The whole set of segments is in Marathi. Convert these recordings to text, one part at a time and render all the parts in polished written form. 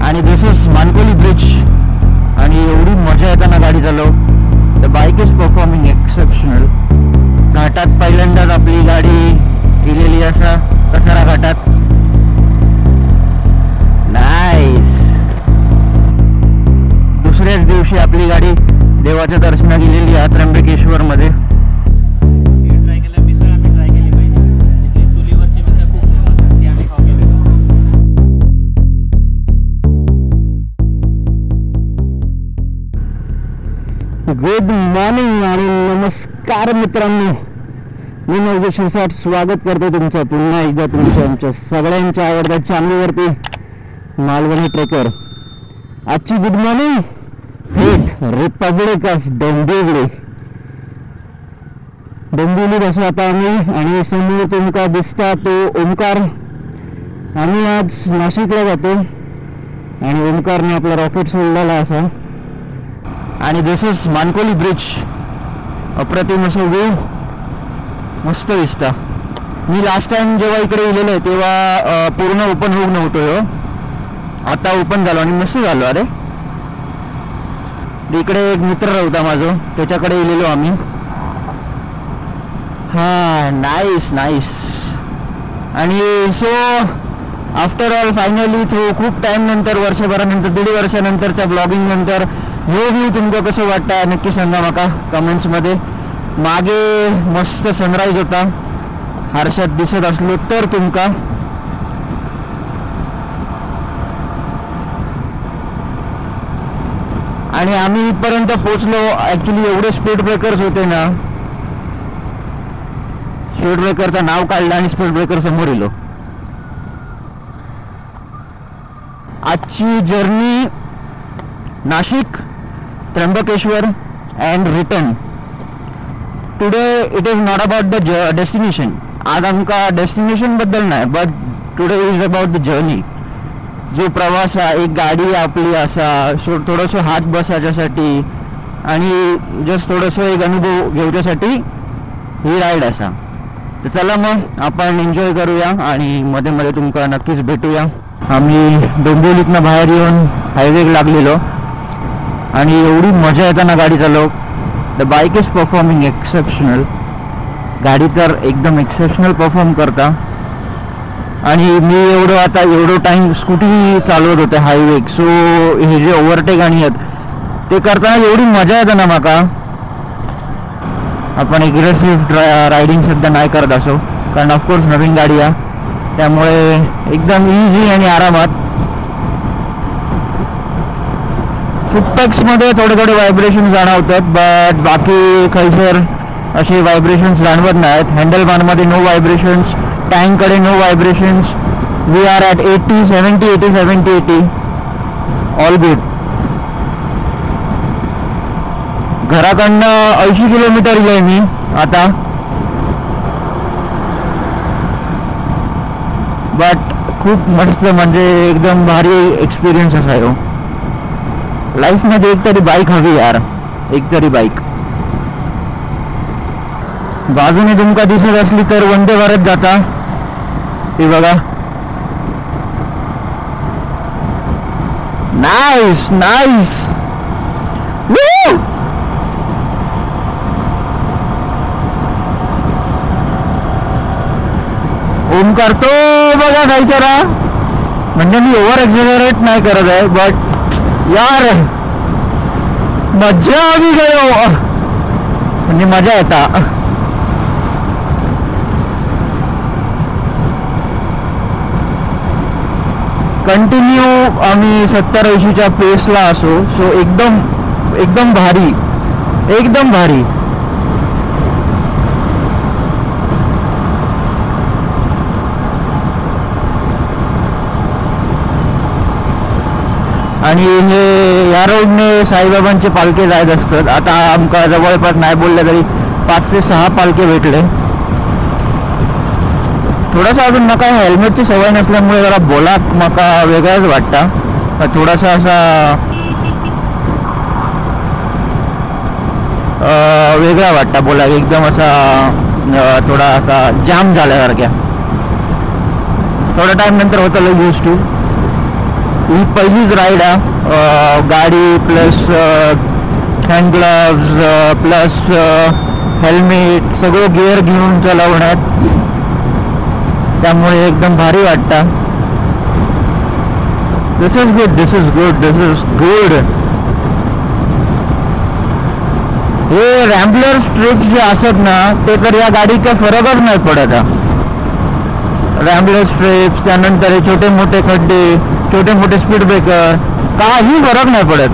आणि दिस इज मानकोली ब्रिज आणि एवढी मजा येते ना गाडी चालव. The bike is performing exceptional. घाटात पहिल्यांदाच आपली गाडी गेलेली असा कसारा घाटात. नाईस. दुसऱ्याच दिवशी आपली गाडी देवाच्या दर्शना गेलेली आहे त्र्यंबकेश्वर मध्ये. गुड मॉर्निंग आणि नमस्कार मित्रांनो, मी नवजोत शिरसाट स्वागत करतो तुमचं पुन्हा एकदा तुमच्या आमच्या सगळ्यांच्या आवडत्या चॅनलवरती मालवणी ट्रेकर. आजची गुड मॉर्निंग थेट रिपब्लिक ऑफ डोंबिवली. डोंबिवली बसू आता आम्ही आणि समोर तुमका दिसता तो ओमकार. आम्ही आज नाशिकला जातो आणि ओमकारने आपला रॉकेट सोडलेला असा. आणि दिस इज मानकोली ब्रिज. अप्रतिम असं व्ह्यू, मस्त दिसता. मी लास्ट टाइम जेव्हा इकडे गेलेलो आहे तेव्हा पूर्ण ओपन होऊ नव्हतो. आता ओपन झालो आणि मस्त झालो. अरे इकडे एक मित्र होता माझा, त्याच्याकडे गेलेलो आम्ही. हा नाईस नाईस. आणि so after all finally through खूप टाइम नंतर, वर्षभरानंतर, 1.5 वर्षानंतरच्या ब्लॉगिंग नंतर हे व्ह्यू तुमका कसं वाटतं नक्की सांगा माका कमेंट्समध्ये. मागे मस्त सनराईज होता, हर्षात दिसत असलो तर तुमका. आणि आम्ही इथपर्यंत पोहोचलो. ॲक्च्युली एवढे स्पीड ब्रेकर्स होते ना, स्पीड ब्रेकरचं नाव काढलं आणि स्पीड ब्रेकर समोर येलो. आजची journey Nashik, Trimbakeshwar and return. Today it is not about the destination. आज आमका डेस्टिनेशन बद्दल नाही, but today is about the journey. जो प्रवास आहे, एक गाडी आपली असा थोडंसं हात बसायच्यासाठी आणि जस्ट थोडंसं एक अनुभव घेऊच्यासाठी ही राईड असा. तर चला मग आपण एन्जॉय करूया आणि मध्ये मध्ये तुमका नक्कीच भेटूया. आम्ही डोंबिवलीतनं बाहेर येऊन हायवे लागलेलो आणि एवढी मजा येते ना गाडी चालव. The bike is performing exceptional. गाडी तर एकदम एक्सेप्शनल परफॉर्म करता. आणि मी एवढं टाइम स्कूटी चालवत होते हायवे. सो हे जे ओव्हरटेक आणि आहेत ते करताना एवढी मजा येते ना माका. आपण एग्रेसिव्ह रायडिंग सध्या नाही करत असो, कारण ऑफकोर्स नवीन गाडी आहे, त्यामुळे एकदम इझी आणि आरामात. फुटपॅक्समध्ये थोडे व्हायब्रेशन जाणवतात, बट बाकी खैसर असे व्हायब्रेशन्स जाणवत नाहीत. हँडलबारमध्ये नो व्हायब्रेशन्स, टँककडे no vibrations. We are at 80, 70, 80, 70, 80. All good. घराकडनं 80 किलोमीटर गेले मी आता, बट खूप मस्त, म्हणजे एकदम भारी एक्सपिरियन्स असायो. लाईफमध्ये एक तरी बाईक हवी यार, एक तरी बाईक. बाजूने तुमका दिसत असली तर वंदे भारत जाता. हे बघा. Nice nice. ओमकार तो बघा जायचा, म्हणजे मी ओव्हर एक्झॅजरेट नाही करत आहे, बट यार मजा आली गयो, म्हणजे मजा येता. कंटिन्यू आम्ही 70-80च्या पेसला असो. सो एकदम भारी, एकदम भारी. आणि हे या रोडने साईबाबांचे पालखे जायत असतात. आता आमका जवळपास नाही बोलले तरी 5 ते 6 पालखे भेटले. थोडासा अजून नका हेल्मेटची सवय नसल्यामुळे जरा बोलाक मका वेगळाच वाटता. थोडासा असा वेगळा वाटता बोला, एकदम असा थोडा असा जाम झाल्यासारख्या. थोडा टाइम नंतर होतं यूज टू. ही पहिलीच राईड आहे. गाडी plus hand gloves plus helmet सगळं गिअर घेऊन चालवण्यात, त्यामुळे एकदम भारी वाटतं. This is good, this is good, this is good. हे रॅम्बलर स्ट्रिप्स जे असत ना ते तर या गाडीत काही फरकच नाही पडत. रॅम्बलर स्ट्रिप्स, त्यानंतर हे छोटे मोठे खड्डे, छोटे मोठे स्पीड ब्रेकर, काही फरक नाही पडत.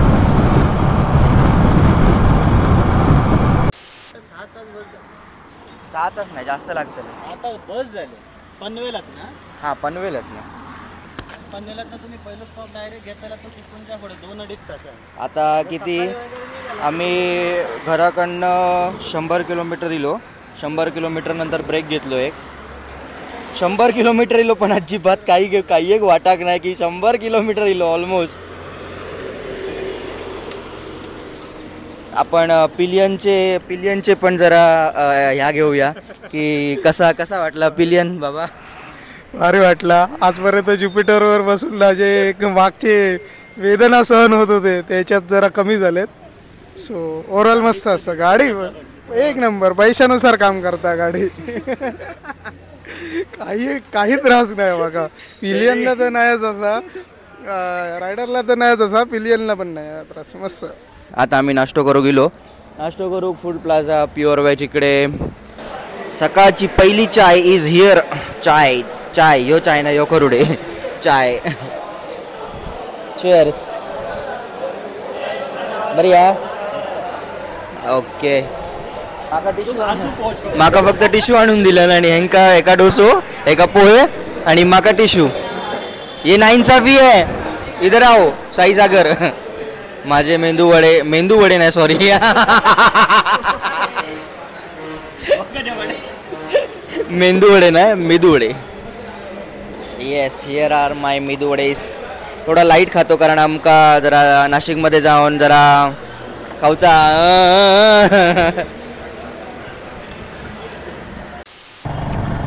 6 तास नाही, जास्त लागतं. आता बस झाले पनवेलात ना. हां, पनवेलच ना. पनवेलात ना तुम्ही पहिलं स्टॉप डायरेक्ट घेतला तो चिपळूणच्या पुढे 2-2.5 तास. आता किती आम्ही घराकडनं 100 किलोमीटर इलो. 100 किलोमीटर नंतर ब्रेक घेतलो. 100 किलोमीटर इलो, पण अजिबात काही एक वाटाक नाही की 100 किलोमीटर इलो ऑलमोस्ट. आपण पिलियनचे पण जरा ह्या घेऊया की कसा वाटला पिलियन बाबा. भारी वाटला. आजपर्यंत ज्युपिटरवर बसून जे एक मागचे वेदना सहन होत होते त्याच्यात जरा कमी झालेत. सो ओव्हरऑल मस्त असतं. गाडी एक नंबर, पैशानुसार काम करता गाडी. काही त्रास नाही बघा. पिलियनला तर नाहीच असा, रायडरला तर नाहीच असा, पिलियनला पण नाही त्रास. मस्त. आता आम्ही नाश्तो करू फूड प्लाझा प्युअर वेज इकडे. सकाळची पहिली चाय इज हिअर. चाय यो चाय ना यो करुडे चाय. चीअर्स. बरिया. ओके. माका फक्त टिश्यू आणून दिलं आणि हेंका एका डोसो एका पोहे आणि माका टिश्यू. ये नाइंसाफी है, इधर आओ साई सागर. माझे मेंदू वडे नाही, सॉरी. मेंदू वडे नाही, मेदू वडे. येस, हिअर आर माय मेदू वडेस. थोडा लाईट खातो कारण आमका जरा नाशिकमध्ये जाऊन जरा खाऊचा.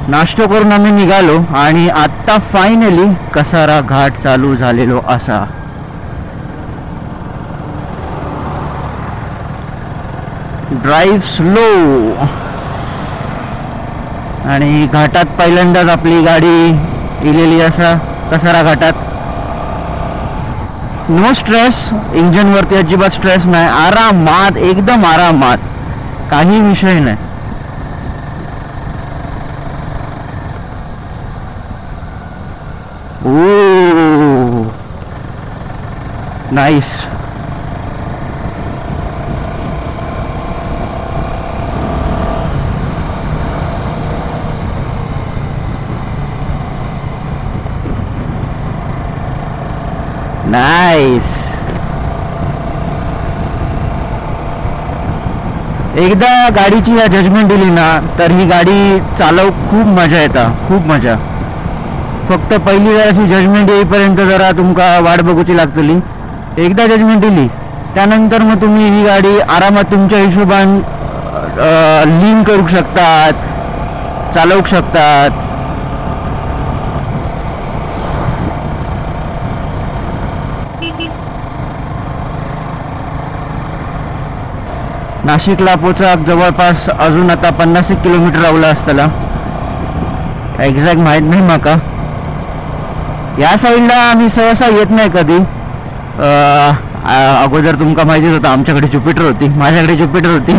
नाश्ता करून आम्ही निघालो आणि आत्ता फायनली कसारा घाट चालू झालेलो असा. Drive slow. आणि घाटात पहिल्यांदाच आपली गाडी इलेली असा कसारा घाटात. नो स्ट्रेस, इंजनवरती अजिबात स्ट्रेस नाही. आरामात, एकदम आरामात, काही विषय नाही. ओ नाईस. नाईस. एकदा गाडीची या जजमेंट दिली ना तर ही गाडी चालव खूप मजा येता, खूप मजा. फक्त पहिली वेळ अशी जजमेंट येईपर्यंत जरा तुमका वाट बघूची लागतली. एकदा जजमेंट दिली त्यानंतर मग तुम्ही ही गाडी आरामात तुमच्या हिशोबान लीन करू शकतात, चालवू शकतात. नाशिकला पोचाक जवळपास अजून आता 50 किलोमीटर रावला असताना. एक्झॅक्ट माहीत नाही माका. या साईडला आम्ही सहसा येत नाही कधी. अगोदर तुमका माहितीच होतं आमच्याकडे ज्युपिटर होती, माझ्याकडे ज्युपिटर होती.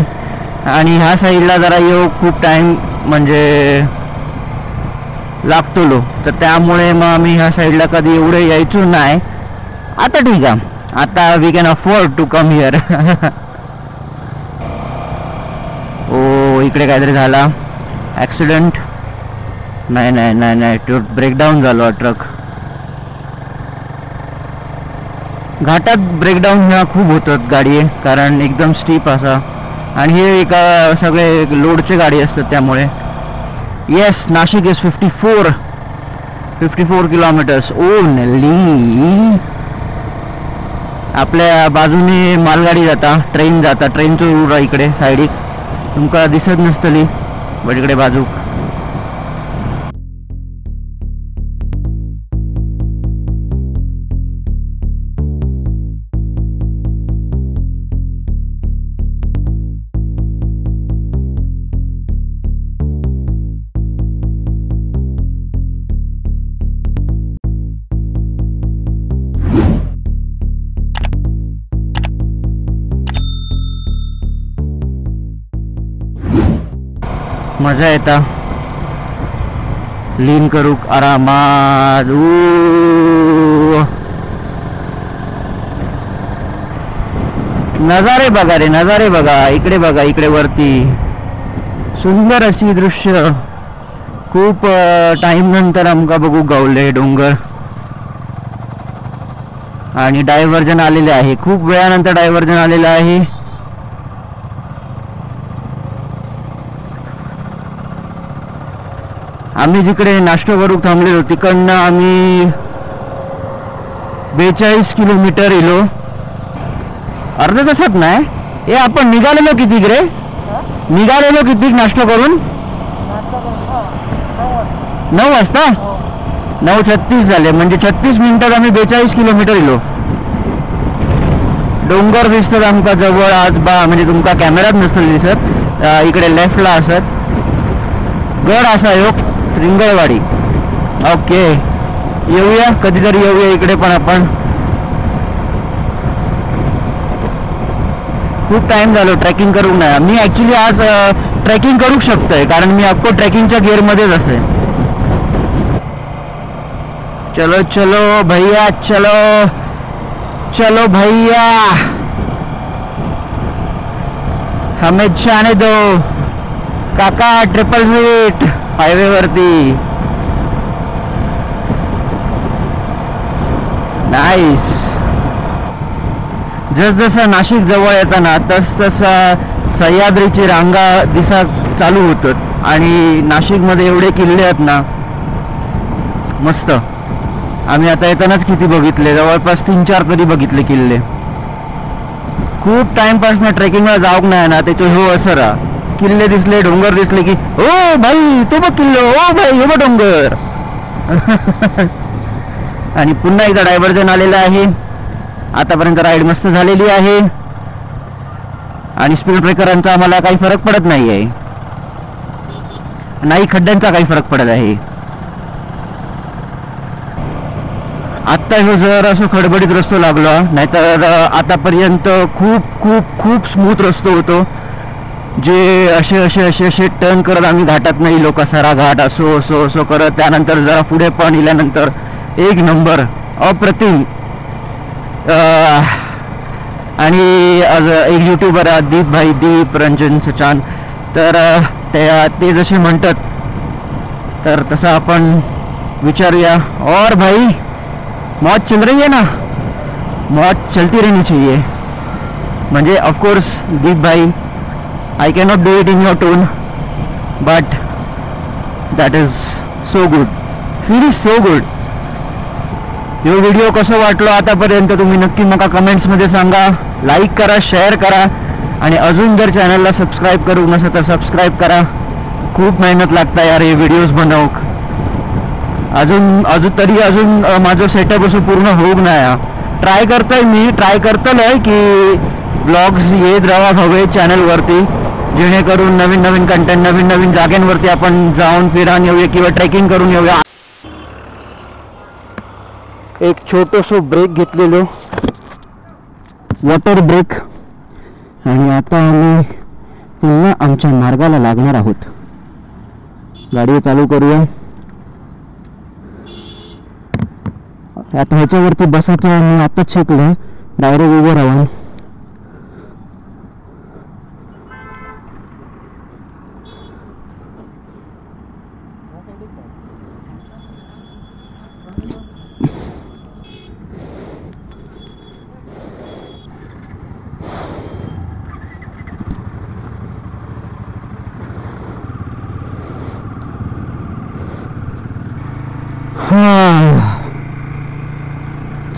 आणि ह्या साईडला जरा येऊ खूप टाईम म्हणजे लागतो. तर त्यामुळे मग आम्ही ह्या साईडला कधी एवढे यायचो नाही. आता ठीक आहे, आता we can afford to come here. ओ इकडे काहीतरी झाला ॲक्सिडेंट. नाही तो ब्रेकडाऊन झालो ट्रक. घाटात ब्रेकडाऊन ह्या खूप होतात गाडी, कारण एकदम स्टीप असा. आणि हे एका सगळे लोडचे गाडी असतात त्यामुळे. Yes, Nashik is 54 kilometres only. आपल्या बाजूने मालगाडी जाता, ट्रेन जाता. ट्रेनचं रूट आहे इकडे साईडीक, तुमका दिसत नसतली बट इकडे बाजूक. मजा येता लीन करूक आरामात. नजारे बघा रे, नजारे बघा, इकडे बघा, इकडे वरती सुंदर अशी दृश्य. खूप टाइम नंतर आमका बघू गावले डोंगर. आणि डायव्हर्जन आलेले आहे, खूप वेळानंतर डायव्हर्जन आलेलं आहे. आम्ही जिकडे नाश्ता करूक थांबलेलो तिकडनं आम्ही 42 किलोमीटर येलो. अर्ध्या तासात नाही. हे आपण निघालेलो किती रे? निघालेलो किती नाश्ता करून? 9 वाजता. 9:36 झाले, म्हणजे 36 मिनिटात आम्ही 42 किलोमीटर येलो. डोंगर दिसतात आमका जवळ आज बा, म्हणजे तुमका कॅमेरात नसतं दिसत. इकडे लेफ्टला असत गड असा योग त्रिंगळवाडी. ओके, येऊया कधीतरी, येऊया इकडे पण आपण. खूप टाइम झालो ट्रेकिंग करू नाही. मी ऍक्च्युली आज ट्रेकिंग करू शकतोय, कारण मी अख्खो ट्रेकिंगच्या गिअरमध्येच असे. चलो चलो भैया, चलो चलो भैया, हमें जाने दो काका. 888 हायवे वरती. नाईस. जसजसं नाशिक जवळ येताना तसतसा सह्याद्रीची रांगा दिसा चालू होतात. आणि नाशिकमध्ये एवढे किल्ले आहेत ना, मस्त. आम्ही आता येतानाच किती बघितले, जवळपास 3-4 तरी बघितले किल्ले. खूप टाइमपासनं ट्रेकिंगला जाऊक नाही ना, त्याचं हो असं किल्ले दिसले, डोंगर दिसले की ओ भाई तो बघ किल्लो, ओ भाई हे बघ डोंगर. आणि पुन्हा एकदा डायव्हर्जन आलेलं आहे. आतापर्यंत राईड मस्त झालेली आहे आणि स्पीड ब्रेकरांचा आम्हाला काही फरक पडत नाही आहे, नाही खड्ड्यांचा काही फरक पडत आहे. आत्ता हो जर असं खडबडीत रस्तो लागलो, नाहीतर आतापर्यंत खूप खूप खूप स्मूथ रस्तो होतो. जे असे असे असे असे टर्न करत आम्ही घाटात नाही लोक, कसारा घाट असो असो असो करत, त्यानंतर जरा पुढे पण इल्यानंतर एक नंबर अप्रतिम. आणि एक यूट्यूबर दीप रंजन सचान, तर ते जसे म्हणतात तर तसं आपण विचारूया. और भाई मौज चल रही है ना, मौज चलती रहनी चाहिए. म्हणजे ऑफकोर्स दीप भाई, I cannot do it in your tone, but that is so good, feels so good. Yo video कसं वाटलो आतापर्यंत तुम्ही नक्की मला कमेंट्समध्ये सांगा. लाईक करा, शेअर करा आणि अजून जर चॅनलला सबस्क्राईब करू नसेल तर सबस्क्राईब करा. खूप मेहनत लागता यार हे व्हिडिओज बनवूक. अजून माझं सेटअप असं पूर्ण होऊक नाही. ट्राय करतोय की ब्लॉग्स येत राहा हवे चॅनलवरती, जेणेकरून नवीन नवीन कंटेंट, नवीन नवीन जागांवरती आपण जाऊन फिरून येऊया किंवा ट्रेकिंग करून येऊया. एक छोटंसं ब्रेक घेतलेलो, वॉटर ब्रेक, आणि आता आम्ही पुन्हा आमच्या मार्गाला लागणार आहोत. गाडी चालू करूया. आता ह्याच्यावरती बसायचं मी आताच शिकलो, डायरेक्ट उभं राहून.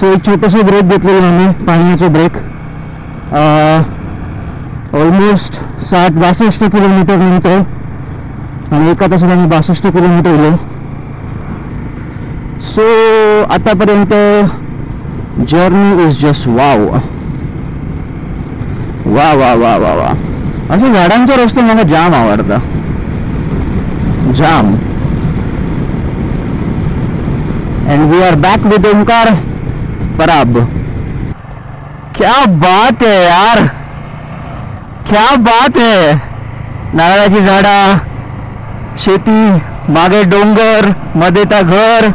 एक छोटंसं ब्रेक घेतलेलं आम्ही, पाण्याचं ब्रेक. ऑलमोस्ट 62 किलोमीटर नंतर, आणि एका तासात आम्ही 62 किलोमीटर गेलो. सो आतापर्यंत जर्नी इज जस्ट वाव वा वा वा वा वा. असं झाडांचा रस्ता मला जाम आवडता, जाम. And we are back with Omkar Parab. क्या बात है यार, क्या बात है. नारळाची झाडा, शेती, मागे डोंगर, मध्ये त्या घर,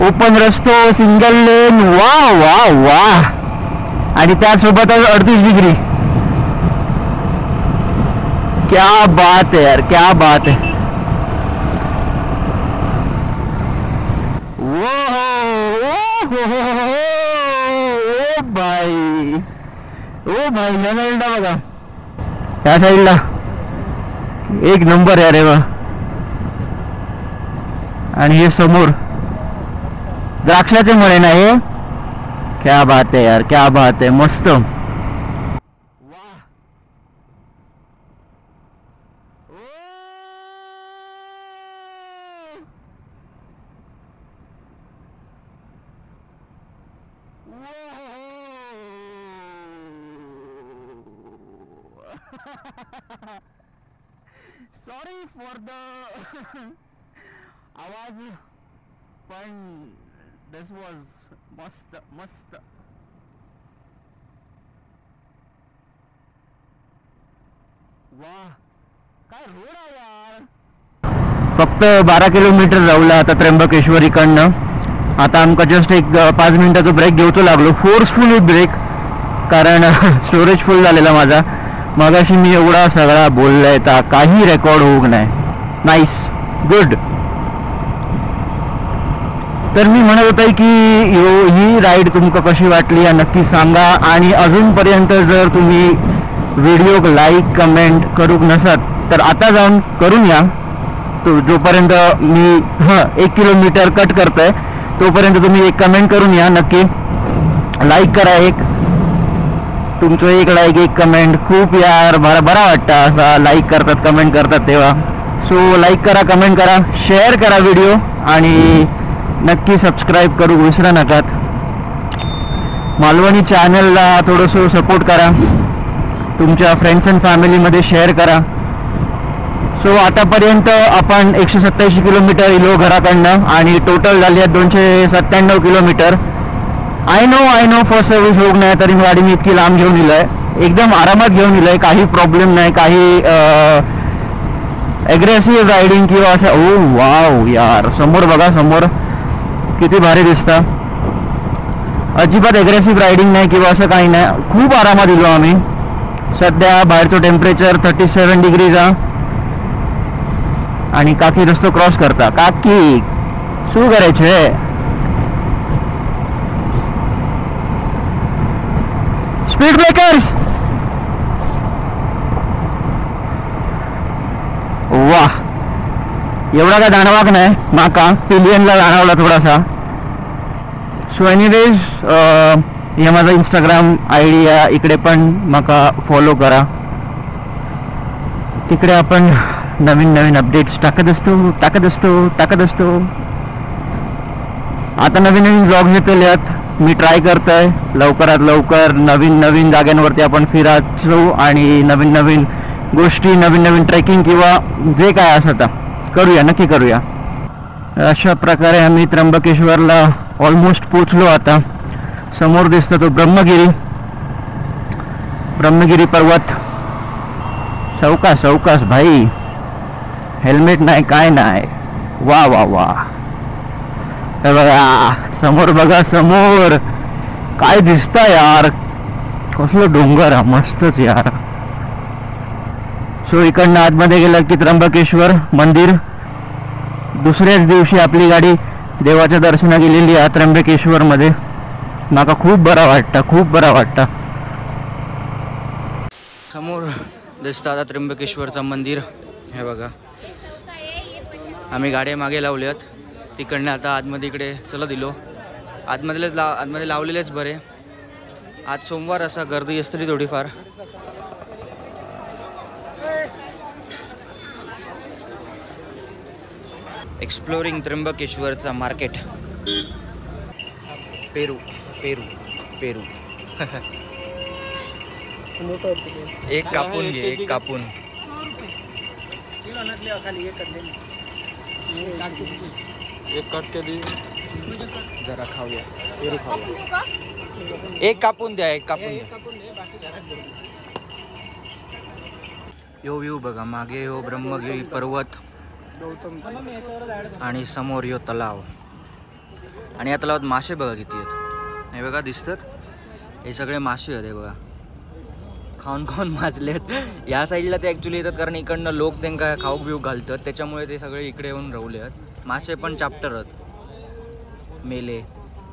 ओपन रस्तो, सिंगल लेन, वा वा वा. आणि त्यासोबतच 38 डिग्री. क्या बात है यार, क्या बात है. ओ भाई, ओ भाई, ह्या साईडला बघा, ह्या साईडला एक नंबर आहे रे वा. आणि हे समोर द्राक्षाचे मळे नाही. क्या बात है यार, क्या बात है. मस्त. सॉरी फॉर द आवाज, पण दिस वॉज मस्त मस्त. वाह, काय रोड आहे यार. फक्त 12 किलोमीटर जाऊला आता त्र्यंबकेश्वर इकडनं. आता आमका जस्ट एक 5 मिनिटाचा ब्रेक घेऊचो लागलो, फोर्सफुली ब्रेक, कारण स्टोरेज फुल झालेला माझा. मगाशी मी एवढा सगळा बोललाय तर काही रेकॉर्ड होऊ नाही. Nice, good. तर मी म्हणत होतो की ही राईड तुमका कशी वाटली या नक्की सांगा. आणि अजूनपर्यंत जर तुम्ही व्हिडिओ लाईक कमेंट करूक नसत तर आता जाऊन करून या. तो जोपर्यंत मी 1 किलोमीटर कट करतोय तोपर्यंत तुम्ही एक कमेंट करून या. नक्की लाईक करा. एक तुमचं एक लाईक, एक कमेंट खूप यार बरा वाटतं. असा लाईक करतात, कमेंट करतात तेव्हा. सो लाईक करा, कमेंट करा, शेअर करा व्हिडिओ, आणि नक्की सबस्क्राईब करू विसरा नकात. मालवणी चॅनलला थोडंसं सपोर्ट करा, तुमच्या फ्रेंड्स अँड फॅमिलीमध्ये शेअर करा. सो आतापर्यंत आपण 187 किलोमीटर इलो घराकडनं, आणि टोटल झाली आहेत 297 kilometre. I know first service होऊ नाही तरी गाडी मी इतकी लांब घेऊन इलोय. एकदम आरामात घेऊन इलोय, काही प्रॉब्लेम नाही, काही ॲग्रेसिव्ह रायडिंग किंवा असं. ओ वाव यार, समोर बघा, समोर किती भारी दिसतं. अजिबात ॲग्रेसिव्ह रायडिंग नाही किंवा असं काही नाही, खूप आरामात इलो आम्ही. सध्या बाहेरचं टेम्परेचर 37 डिग्रीचा. आणि काकी रस्तो क्रॉस करता. काकी શું કરે છે? Speed breakers. वाह, एवढा काय जाणवाक नाही माका, पिलियनला जाणवला थोडासा. सो एनिवेज, हे माझा इंस्टाग्राम ID आहे, इकडे पण माका फॉलो करा. तिकडे आपण नवीन अपडेट्स टाकत असतो. आता नवीन ब्लॉग्स येतलेत. मी ट्राय करतोय लवकरात लवकर नवीन जाग्यांवरती आपण फिरायचो, आणि नवीन गोष्टी, नवीन ट्रेकिंग किंवा जे काय असं तर करूया, नक्की करूया. अशा प्रकारे आम्ही त्र्यंबकेश्वरला ऑलमोस्ट पोचलो. आता समोर दिसतो तो ब्रह्मगिरी पर्वत. सावकाश भाई, हेल्मेट नाही, काय नाही. वा वा वा, हे बघा समोर, बघा समोर काय दिसतं यार, कसलं डोंगर आहे, मस्तच यार. सो इकडनं आतमध्ये गेलं की त्र्यंबकेश्वर मंदिर. दुसऱ्याच दिवशी आपली गाडी देवाच्या दर्शना गेलेली आहे त्र्यंबकेश्वर मध्ये. माका खूप बरं वाटतं. समोर दिसतं आता त्र्यंबकेश्वरचं मंदिर. हे बघा, आम्ही गाड्या मागे लावल्यात. तिकडनं आता आतमध्ये इकडे चला दिलो. आतमध्ये लावलेलेच बरे. आज सोमवार, असा गर्दी असतली थोडीफार. Exploring त्र्यंबकेश्वरचा market. पेरू एक कापून घे, एक कापून. एक काट के दी, जरा खाऊया, पेरू खाऊया. एक कापून द्या, एक कापून द्या. यो व्ह्यू बघा, मागे यो ब्रह्मगिरी पर्वत आणि समोर यो तलाव. आणि या तलावात मासे बघा किती आहेत. हे बघा दिसतात, हे सगळे मासे आहेत. हे बघा खाऊन खाऊन माजलेत. या साईडला ते ॲक्च्युली येतात कारण इकडनं लोक त्यांना खाऊक बिऊक घालतात, त्याच्यामुळे ते सगळे इकडे येऊन रावले आहेत. मासे पण चाप्टर आहेत.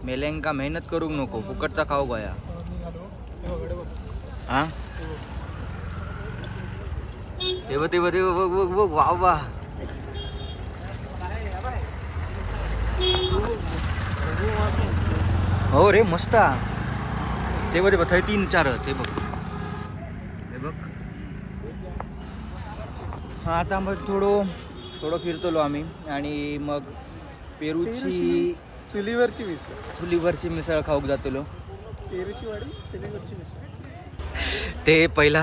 मेलेंका मेहनत करूक नको, फुकटचा खाऊ गया. हा तेव्हा तेव्हा तेव्हा बघ बघ बघ, वा वा. हो रे मस्त. तेव्हा तेव्हा थंय 3-4 ते बघ. बघ हा, आता मग थोडं फिरतलो आम्ही आणि मग पेरूची चुलीवरची मिसळ खाऊक जातलो. पेरूची वाडी, चुलीवरची मिसळ. ते पहिला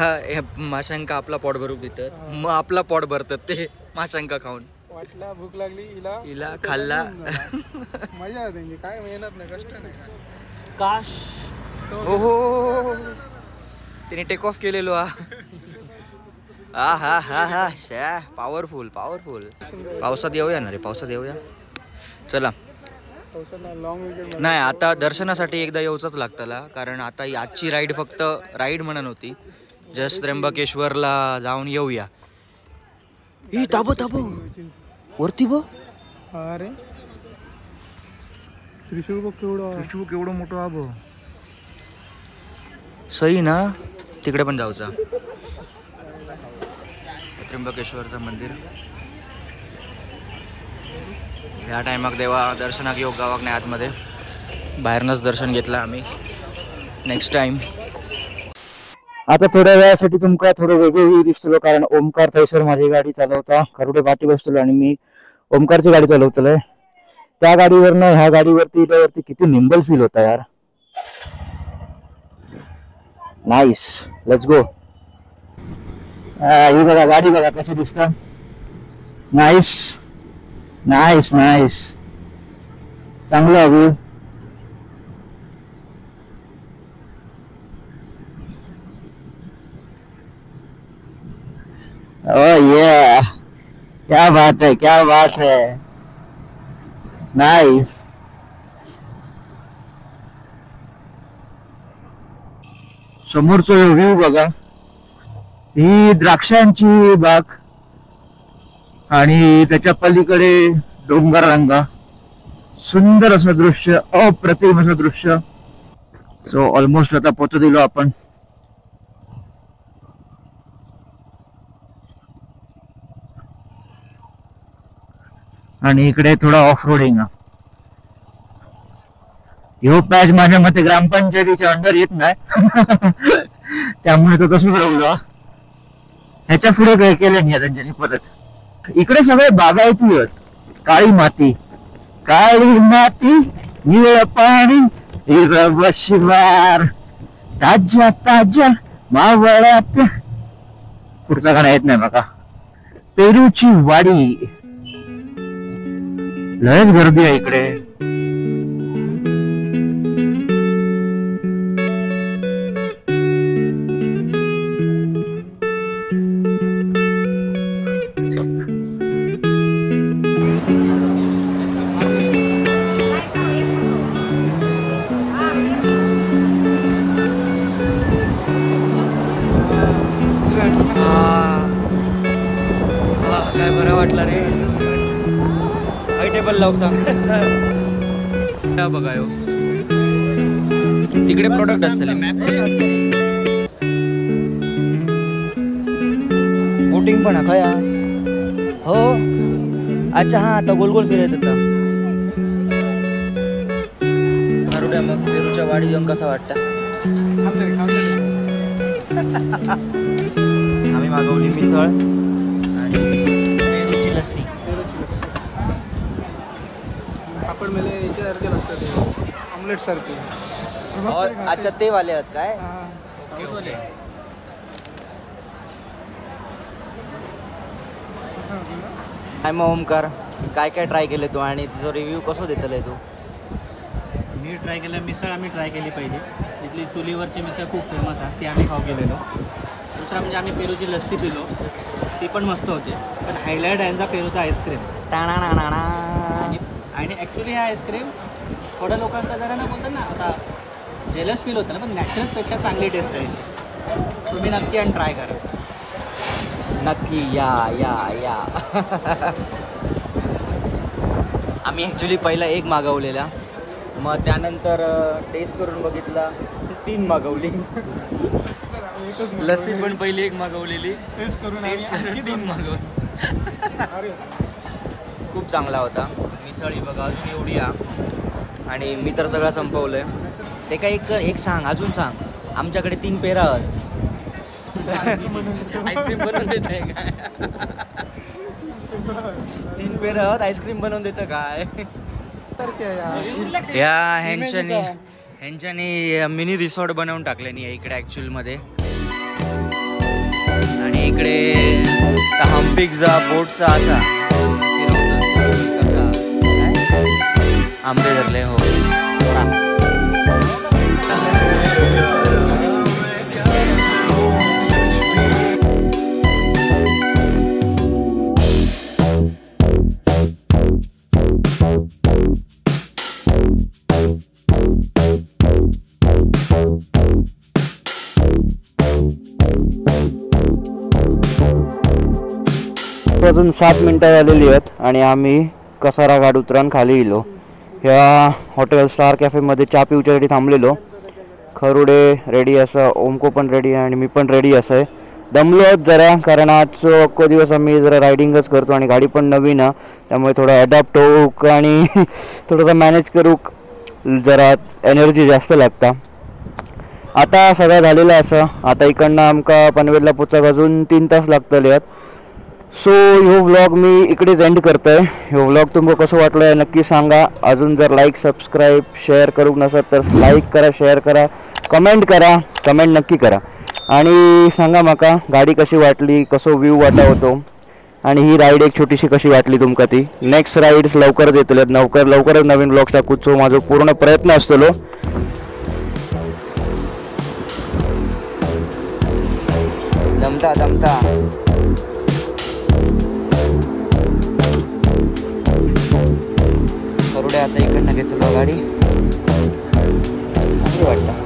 माशांका आपला पोट भरूक देतात, मग आपला पोट भरतात ते माशांका खाऊन. वाटला भूक लागली हिला खाल्ला. मजा आहे त्यांची, काय मेहनत नाही, कष्ट नाही. काश ओहो तिने टेक ऑफ केलेलो. हा हा हा हा शा, पॉवरफुल. पावसात येऊया ना रे, पावसात येऊया. चला. लॉंग वीकेंड नाही, आता दर्शनासाठी एकदा येऊच लागताला, कारण आता आजची राईड फक्त राईड म्हणून होती. जस्ट त्र्यंबकेश्वरला जाऊन येऊया. ही ताबो वरती बघ. अरे त्रिशूळ बघ केवढं मोठं आबो. सही ना, तिकडे पण जाऊचा. त्र्यंबकेश्वरचं मंदिर. या टायमाक देवा दर्शनाक योग गावाक नाही, आतमध्ये बाहेरनंच दर्शन घेतलं आम्ही. Next time. आता थोड्या वेळासाठी तुमका थोडं वेगळं दिसतलो, कारण ओमकार थैसर माझी गाडी चालवता. खरुडे पाठी बसतलो आणि मी ओमकारची गाडी चालवतलोय. त्या गाडीवरनं ह्या गाडीवरती किती निंबल फील होता यार. Nice, let's go. ही बघा गाडी बघा कशी दिसतं. नाईस नाईस नाईस, चांगलं अभि. ओह ये, क्या बात है, क्या बात है. नाईस. समोरचा व्ह्यू बघा, ही द्राक्षांची बाग आणि त्याच्या पलीकडे डोंगर रांगा. सुंदर असं दृश्य, अप्रतिम असं दृश्य. सो ऑलमोस्ट आता पोहोचत दिलो आपण. आणि इकडे थोडा ऑफ रोडिंग. ह्यो पॅच माझ्या मते ग्रामपंचायतीच्या अंडर येत नाही, त्यामुळे तो तसंच राहिलो. ह्याच्या पुढे काय केलं नाही त्यांच्यानी परत. इकडे सगळे बागायती आहेत. काळी माती, निळ पाणी, हिरवं शिवार, ताज्या मावळात. पुढचा गाणं येत नाही बघा. पेरूची वाडी. लयच गर्दी आहे इकडे. काय बरं वाटलं रे. टेबल लावून सांग. बघा यो तिकडे प्रोडक्ट असतील. बोटिंग पण खया. हो अच्छा, हा आता गोल गोल फिरत होता. खरुड्या मग पेरूच्या वाडी जाऊन कसा वाटतं. आम्ही मागवली मिसळ आणि पेरूची लस्सी. आपण मला याच्यासारखे लागतात, ऑमलेट सारखे. अच्छा ते वाले आहेत काय. काय मग ओमकार, काय काय ट्राय केलं तू आणि तुझा रिव्ह्यू कसं देतलं तू. मी ट्राय केलं मिसळ. आम्ही ट्राय केली पहिली. इथली चुलीवरची मिसळ खूप फेमस आहे, ती आम्ही खाऊ गेलेलो. दुसरा म्हणजे आम्ही पेरूची लस्सी पिलो, ती पण मस्त होती. पण हायलाईट आहे यांचा पेरूचा आईस्क्रीम. आणि ॲक्च्युली हा आईस्क्रीम थोड्या लोकांचा जरा ना बोलतात ना असा जेलस फील होतं ना, पण नॅचरल्सपेक्षा चांगली टेस्ट आहे याची. तुम्ही नक्की आणि ट्राय करा. नक्की या या या. आम्ही ॲक्च्युली पहिला एक मागवलेला, मग त्यानंतर टेस्ट करून बघितला 3 मागवली. लस्सी पण पहिली एक मागवलेली, टेस्ट करून 3 मागवली. खूप चांगला होता. मिसळी बघा अजून एवढी आणि मी तर सगळं संपवलंय. ते काय एक सांग, अजून सांग. आमच्याकडे 3 पेरा आईस्क्रीम बनवून देत आहे काय? 3 पेरा आईस्क्रीम बनवून देतं काय? या ह्यांच्यानी मिनी रिसॉर्ट बनवून टाकले इकडे ॲक्च्युअलमध्ये. आणि इकडे हम्पिकचा बोटचा असा कसा आंबे धरले. हो अजून 7 मिनटं झालेली आहेत आणि आम्ही कसारा घाट उतरान खाली गेलो. ह्या हॉटेल स्टार कॅफेमध्ये चहा पिऊच्यासाठी थांबलेलो. खरुडे रेडी असं, ओमको पण रेडी आहे आणि मी पण रेडी असं आहे. दमलो आहोत जरा, कारण आज अख्खो दिवस आम्ही जरा रायडिंगच करतो आणि गाडी पण नवीन आहे, त्यामुळे थोडं ॲडॅप्ट होऊक आणि थोडंसं मॅनेज करूक जरा एनर्जी जास्त लागता. आता सगळं झालेलं असं. आता इकडनं आमका पनवेलला पोचाक अजून 3 तास लागतले आहेत. सो ह्यो व्लॉग मी इकडेच एंड करतो आहे. ह्यो व्लॉग तुमका कसं वाटलं आहे नक्की सांगा. अजून जर लाईक सबस्क्राईब शेअर करूक नसत तर लाईक करा, शेअर करा, कमेंट करा. कमेंट नक्की करा आणि सांगा माका गाडी कशी वाटली, कसं व्ह्यू वाटा होतो आणि ही राईड एक छोटीशी कशी वाटली तुमका ती. नेक्स्ट राईड्स लवकरच येतलेत, लवकरच नवीन व्लॉग्स टाकूचो माझा पूर्ण प्रयत्न असतलो. दमता करुडे आता इकडनं घेतो गाडी. असं वाटतं